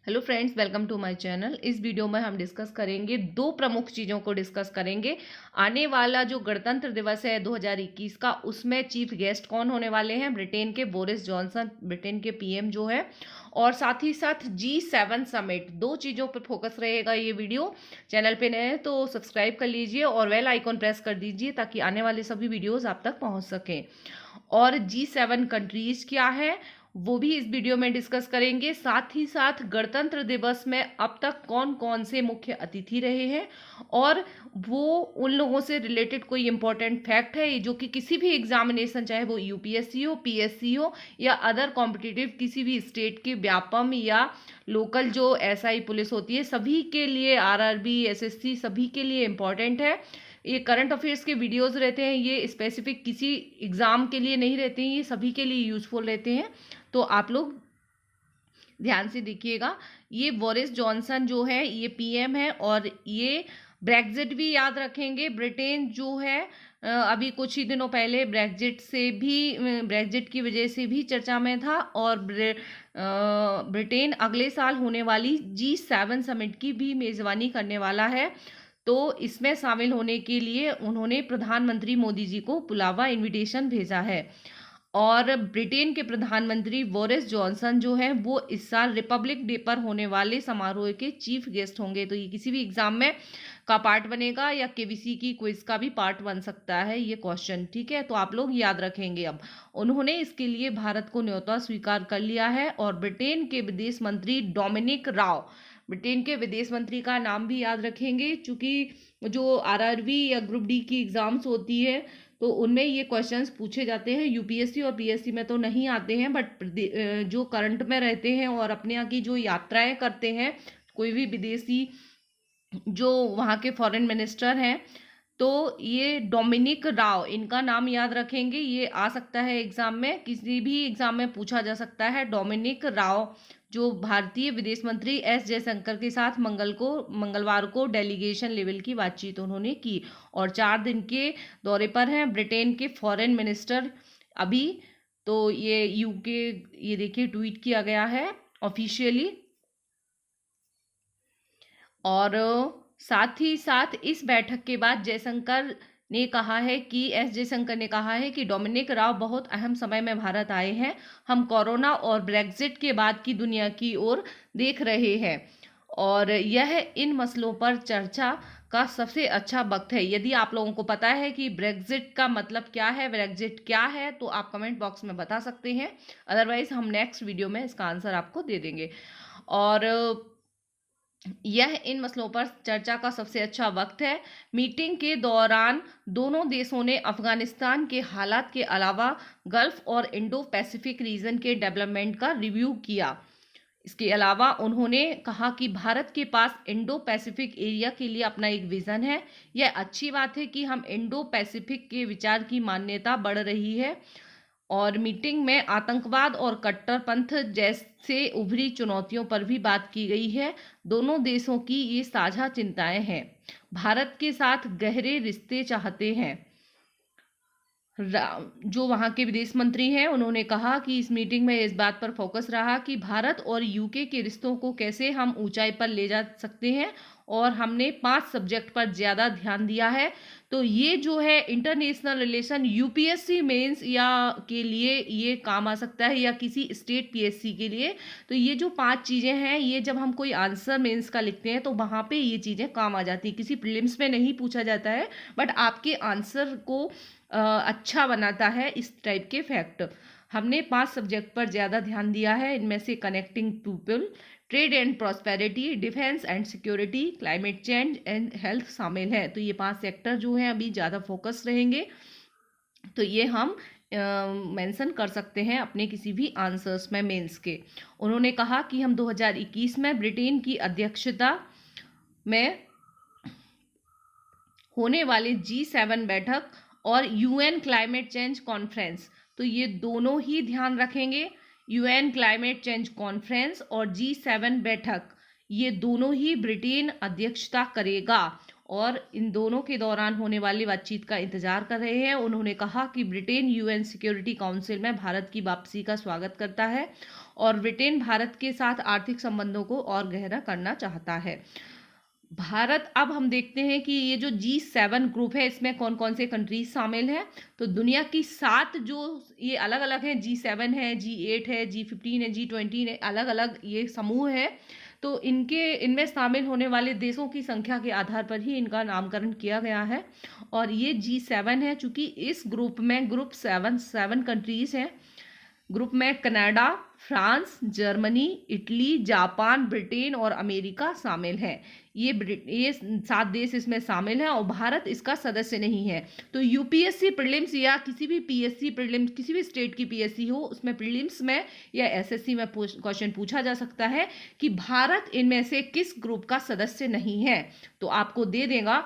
Hello friends, welcome to my channel. इस video में हम डिस्कस करेंगे दो प्रमुख चीज़ों को डिस्कस करेंगे। आने वाला जो गणतंत्र दिवस है 2021 का, उसमें चीफ गेस्ट कौन होने वाले हैं? ब्रिटेन के बोरिस जॉनसन, ब्रिटेन के पीएम जो है, और साथ ही साथ G7 समिट। दो चीज़ों पर फोकस रहेगा ये वीडियो। चैनल पे नए हैं तो सब्सक्राइब कर लीजिए और बेल आइकॉन प्रेस कर दीजिए ताकि आने वाले सभी वीडियोस आप तक पहुंच सकें। और G7 कंट्रीज क्या है वो भी इस वीडियो में डिस्कस करेंगे। साथ ही साथ गणतंत्र दिवस में अब तक कौन कौन से मुख्य अतिथि रहे हैं और वो उन लोगों से रिलेटेड कोई इंपॉर्टेंट फैक्ट है जो कि किसी भी एग्जामिनेशन, चाहे वो यूपीएससी हो, पीएससी हो या अदर कॉम्पिटिटिव किसी भी स्टेट के व्यापम या लोकल जो एसआई पुलिस होती है, सभी के लिए, आरआरबी, एसएससी, सभी के लिए इम्पॉर्टेंट है। ये करंट अफेयर्स के वीडियोस रहते हैं, ये स्पेसिफिक किसी एग्जाम के लिए नहीं रहते हैं, ये सभी के लिए यूजफुल रहते हैं। तो आप लोग ध्यान से देखिएगा। ये बोरिस जॉनसन जो है ये पीएम है और ये ब्रेग्जिट भी याद रखेंगे। ब्रिटेन जो है अभी कुछ ही दिनों पहले ब्रेग्जिट की वजह से भी चर्चा में था और ब्रिटेन अगले साल होने वाली G7 समिट की भी मेजबानी करने वाला है। तो इसमें शामिल होने के लिए उन्होंने प्रधानमंत्री मोदी जी को बुलावा, इनविटेशन भेजा है। और ब्रिटेन के प्रधानमंत्री बोरिस जॉनसन जो है वो इस साल रिपब्लिक डे पर होने वाले समारोह के चीफ गेस्ट होंगे। तो ये किसी भी एग्जाम में का पार्ट बनेगा या केबीसी की क्विज का भी पार्ट बन सकता है ये क्वेश्चन, ठीक है? तो आप लोग याद रखेंगे। अब उन्होंने इसके लिए भारत को न्योता स्वीकार कर लिया है। और ब्रिटेन के विदेश मंत्री डोमिनिक राव, ब्रिटेन के विदेश मंत्री का नाम भी याद रखेंगे, क्योंकि जो आरआरबी या ग्रुप डी की एग्जाम्स होती है तो उनमें ये क्वेश्चंस पूछे जाते हैं। यूपीएससी और पीएससी में तो नहीं आते हैं, बट जो करंट में रहते हैं और अपने यहाँ की जो यात्राएं करते हैं कोई भी विदेशी, जो वहाँ के फॉरेन मिनिस्टर हैं, तो ये डोमिनिक राव, इनका नाम याद रखेंगे। ये आ सकता है एग्जाम में, किसी भी एग्जाम में पूछा जा सकता है। डोमिनिक राव जो भारतीय विदेश मंत्री एस जयशंकर के साथ मंगलवार को डेलीगेशन लेवल की बातचीत उन्होंने की और 4 दिन के दौरे पर हैं। ब्रिटेन के फॉरेन मिनिस्टर अभी, तो ये यूके, ये देखिए ट्वीट किया गया है ऑफिशियली। और साथ ही साथ इस बैठक के बाद एस जयशंकर ने कहा है कि डोमिनिक राव बहुत अहम समय में भारत आए हैं। हम कोरोना और ब्रेग्जिट के बाद की दुनिया की ओर देख रहे हैं और यह इन मसलों पर चर्चा का सबसे अच्छा वक्त है। यदि आप लोगों को पता है कि ब्रेग्जिट का मतलब क्या है, ब्रेग्जिट क्या है, तो आप कमेंट बॉक्स में बता सकते हैं। अदरवाइज हम नेक्स्ट वीडियो में इसका आंसर आपको दे देंगे। और यह इन मसलों पर चर्चा का सबसे अच्छा वक्त है। मीटिंग के दौरान दोनों देशों ने अफगानिस्तान के हालात के अलावा गल्फ और इंडो पैसिफिक रीजन के डेवलपमेंट का रिव्यू किया। इसके अलावा उन्होंने कहा कि भारत के पास इंडो पैसिफिक एरिया के लिए अपना एक विजन है। यह अच्छी बात है कि हम इंडो पैसिफिक के विचार की मान्यता बढ़ रही है। और मीटिंग में आतंकवाद और कट्टरपंथ जैसे उभरी चुनौतियों पर भी बात की गई है। दोनों देशों की ये साझा चिंताएं हैं। भारत के साथ गहरे रिश्ते चाहते हैं। जो वहाँ के विदेश मंत्री हैं उन्होंने कहा कि इस मीटिंग में इस बात पर फोकस रहा कि भारत और यूके के रिश्तों को कैसे हम ऊंचाई पर ले जा सकते हैं और हमने 5 सब्जेक्ट पर ज़्यादा ध्यान दिया है। तो ये जो है इंटरनेशनल रिलेशन, यूपीएससी मेंस या के लिए ये काम आ सकता है या किसी स्टेट पीएससी के लिए। तो ये जो 5 चीज़ें हैं, ये जब हम कोई आंसर मेंस का लिखते हैं तो वहाँ पे ये चीज़ें काम आ जाती है। किसी प्रीलिम्स में नहीं पूछा जाता है, बट आपके आंसर को अच्छा बनाता है इस टाइप के फैक्ट। हमने 5 सब्जेक्ट पर ज़्यादा ध्यान दिया है। इनमें से connecting people, trade and prosperity, defence and security, climate change and health शामिल है। तो ये 5 सेक्टर जो हैं अभी ज़्यादा फोकस रहेंगे। तो ये हम मेंशन कर सकते हैं अपने किसी भी आंसर्स में मेंस के। उन्होंने कहा कि हम 2021 में ब्रिटेन की अध्यक्षता में होने वाले G7 बैठक और यूएन क्लाइमेट चेंज कॉन्फ्रेंस, तो ये दोनों ही ध्यान रखेंगे। यूएन क्लाइमेट चेंज कॉन्फ्रेंस और G7 बैठक, ये दोनों ही ब्रिटेन अध्यक्षता करेगा और इन दोनों के दौरान होने वाली बातचीत का इंतजार कर रहे हैं। उन्होंने कहा कि ब्रिटेन यूएन सिक्योरिटी काउंसिल में भारत की वापसी का स्वागत करता है और ब्रिटेन भारत के साथ आर्थिक संबंधों को और गहरा करना चाहता है। भारत, अब हम देखते हैं कि ये जो G7 ग्रुप है इसमें कौन कौन से कंट्रीज शामिल हैं। तो दुनिया की 7 जो ये अलग अलग हैं, G7 है, G8 है, G15 है, G20 है, अलग अलग ये समूह है। तो इनमें शामिल होने वाले देशों की संख्या के आधार पर ही इनका नामकरण किया गया है। और ये G7 है, चूंकि इस ग्रुप में ग्रुप 7 कंट्रीज हैं। ग्रुप में Canada, France, Germany, Italy, Japan, Britain और अमेरिका शामिल हैं। ये 7 देश इसमें शामिल हैं और भारत इसका सदस्य नहीं है। तो यूपीएससी प्रीलिम्स या किसी भी पीएससी प्रीलिम्स, किसी भी स्टेट की पीएससी हो, उसमें प्रीलिम्स में या एसएससी में क्वेश्चन पूछा जा सकता है कि भारत इनमें से किस ग्रुप का सदस्य नहीं है। तो आपको दे देगा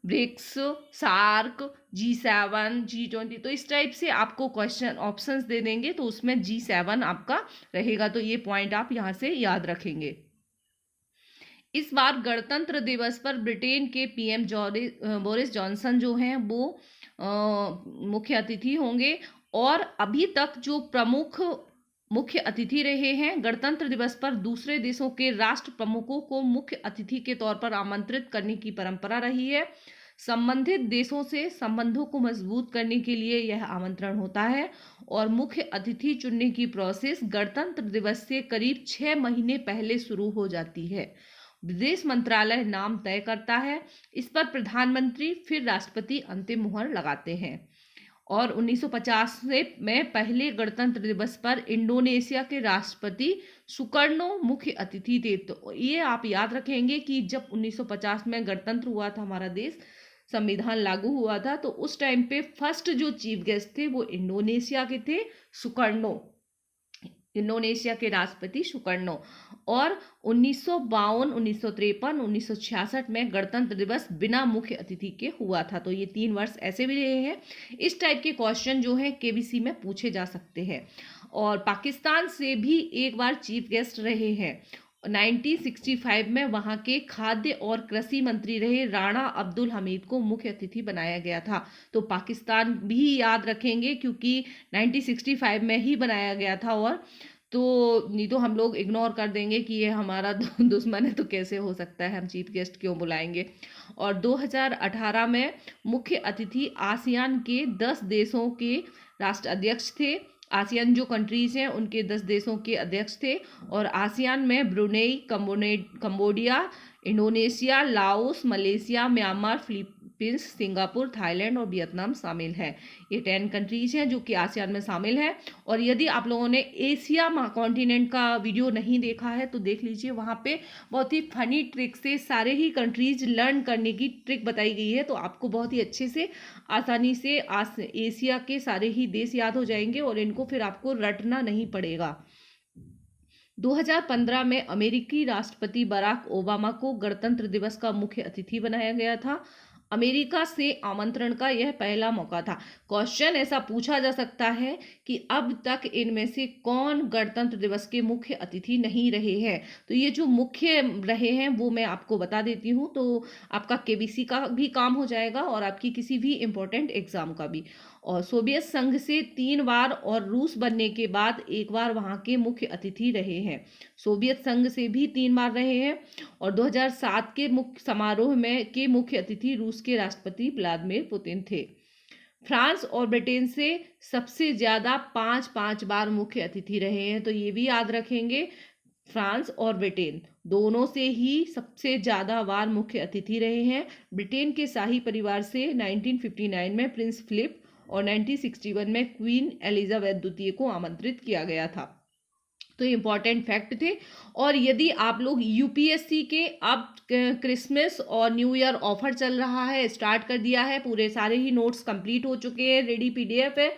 ब्रिक्स, सार्क, G7, G20, तो इस टाइप से आपको क्वेश्चन ऑप्शंस दे देंगे, तो उसमें G7 आपका रहेगा। तो ये पॉइंट आप यहाँ से याद रखेंगे। इस बार गणतंत्र दिवस पर ब्रिटेन के पीएम बोरिस जॉनसन जो हैं वो मुख्य अतिथि होंगे। और अभी तक जो प्रमुख मुख्य अतिथि रहे हैं, गणतंत्र दिवस पर दूसरे देशों के राष्ट्र प्रमुखों को मुख्य अतिथि के तौर पर आमंत्रित करने की परंपरा रही है। संबंधित देशों से संबंधों को मजबूत करने के लिए यह आमंत्रण होता है और मुख्य अतिथि चुनने की प्रोसेस गणतंत्र दिवस से करीब 6 महीने पहले शुरू हो जाती है। विदेश मंत्रालय नाम तय करता है, इस पर प्रधानमंत्री फिर राष्ट्रपति अंतिम मुहर लगाते हैं। और 1950 में पहले गणतंत्र दिवस पर इंडोनेशिया के राष्ट्रपति सुकर्णो मुख्य अतिथि थे। तो ये आप याद रखेंगे कि जब 1950 में गणतंत्र हुआ था, हमारा देश संविधान लागू हुआ था, तो उस टाइम पे फर्स्ट जो चीफ गेस्ट थे वो इंडोनेशिया के थे, सुकर्णो, इंडोनेशिया के राष्ट्रपति सुकर्णो। और 1952, 1953, 1966 में गणतंत्र दिवस बिना मुख्य अतिथि के हुआ था। तो ये 3 वर्ष ऐसे भी रहे हैं। इस टाइप के क्वेश्चन जो है केबीसी में पूछे जा सकते हैं। और पाकिस्तान से भी एक बार चीफ गेस्ट रहे हैं। 1965 में वहां के खाद्य और कृषि मंत्री रहे राणा अब्दुल हमीद को मुख्य अतिथि बनाया गया था। तो पाकिस्तान भी याद रखेंगे क्योंकि 1965 में ही बनाया गया था। और तो नहीं तो हम लोग इग्नोर कर देंगे कि ये हमारा दुश्मन है, तो कैसे हो सकता है, हम चीफ गेस्ट क्यों बुलाएंगे। और 2018 में मुख्य अतिथि आसियान के 10 देशों के राष्ट्र अध्यक्ष थे। आसियान जो कंट्रीज हैं उनके 10 देशों के अध्यक्ष थे। और आसियान में Brunei, Cambodia, Indonesia, Laos, Malaysia, Myanmar, Philippines, Singapore, Thailand और वियतनाम शामिल हैं। ये 10 कंट्रीज हैं जो कि आसियान में शामिल हैं। और यदि आप लोगों ने एशिया कॉन्टिनेंट का वीडियो नहीं देखा है तो देख लीजिए, वहाँ पे बहुत ही फनी ट्रिक से सारे ही कंट्रीज लर्न करने की ट्रिक बताई गई है। तो आपको बहुत ही अच्छे से आसानी से एशिया के सारे ही देश याद हो जाएंगे और इनको फिर आपको रटना नहीं पड़ेगा। 2015 में अमेरिकी राष्ट्रपति बराक ओबामा को गणतंत्र दिवस का मुख्य अतिथि बनाया गया था। अमेरिका से आमंत्रण का यह पहला मौका था। क्वेश्चन ऐसा पूछा जा सकता है कि अब तक इनमें से कौन गणतंत्र दिवस के मुख्य अतिथि नहीं रहे हैं। तो ये जो मुख्य रहे हैं वो मैं आपको बता देती हूँ, तो आपका केबीसी का भी काम हो जाएगा और आपकी किसी भी इम्पोर्टेंट एग्जाम का भी। और सोवियत संघ से 3 बार और रूस बनने के बाद 1 बार वहाँ के मुख्य अतिथि रहे हैं। सोवियत संघ से भी 3 बार रहे हैं। और 2007 के मुख्य समारोह में के मुख्य अतिथि रूस के राष्ट्रपति व्लादिमीर पुतिन थे। फ्रांस और ब्रिटेन से सबसे ज्यादा 5 बार मुख्य अतिथि रहे हैं। तो ये भी याद रखेंगे, फ्रांस और ब्रिटेन दोनों से ही सबसे ज्यादा बार मुख्य अतिथि रहे हैं। ब्रिटेन के शाही परिवार से 1959 में प्रिंस फिलिप और 1961 में क्वीन एलिजाबेथ द्वितीय को आमंत्रित किया गया था। तो ये इंपॉर्टेंट फैक्ट थे। और यदि आप लोग यूपीएससी के अब क्रिसमस और न्यू ईयर ऑफर चल रहा है, स्टार्ट कर दिया है, पूरे सारे ही नोट्स कंप्लीट हो चुके हैं, रेडी पीडीएफ है,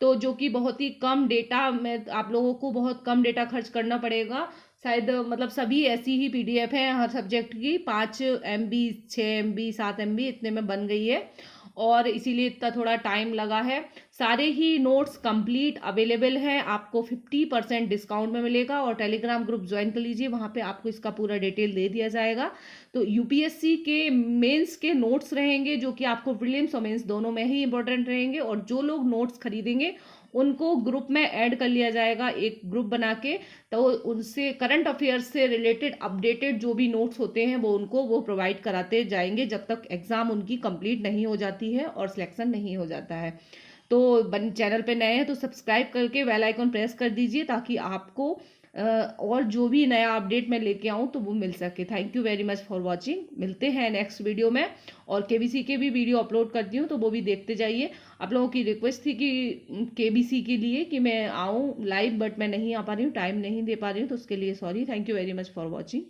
तो जो कि बहुत ही कम डेटा में आप लोगों को बहुत कम डेटा खर्च करना पड़ेगा। शायद मतलब सभी ऐसी ही पीडीएफ है हर सब्जेक्ट की, 5 MB, 6 MB, 7 MB इतने में बन गई है और इसीलिए इतना थोड़ा टाइम लगा है। सारे ही नोट्स कंप्लीट अवेलेबल हैं, आपको 50% डिस्काउंट में मिलेगा। और टेलीग्राम ग्रुप ज्वाइन कर लीजिए, वहाँ पे आपको इसका पूरा डिटेल दे दिया जाएगा। तो यूपीएससी के मेंस के नोट्स रहेंगे जो कि आपको प्रीलिम्स और मेंस दोनों में ही इंपॉर्टेंट रहेंगे। और जो लोग नोट्स खरीदेंगे उनको ग्रुप में ऐड कर लिया जाएगा, एक ग्रुप बना के। तो उनसे करंट अफेयर्स से रिलेटेड अपडेटेड जो भी नोट्स होते हैं वो उनको वो प्रोवाइड कराते जाएंगे जब तक एग्ज़ाम उनकी कंप्लीट नहीं हो जाती है और सिलेक्शन नहीं हो जाता है। तो चैनल पे नए हैं तो सब्सक्राइब करके बेल आइकन प्रेस कर दीजिए ताकि आपको और जो भी नया अपडेट मैं लेके आऊँ तो वो मिल सके। Thank you very much for watching. मिलते हैं नेक्स्ट वीडियो में। और केबीसी के भी वीडियो अपलोड करती हूँ तो वो भी देखते जाइए। आप लोगों की रिक्वेस्ट थी कि केबीसी के लिए कि मैं आऊँ लाइव, बट मैं नहीं आ पा रही हूँ, टाइम नहीं दे पा रही हूँ, तो उसके लिए sorry. Thank you very much for watching.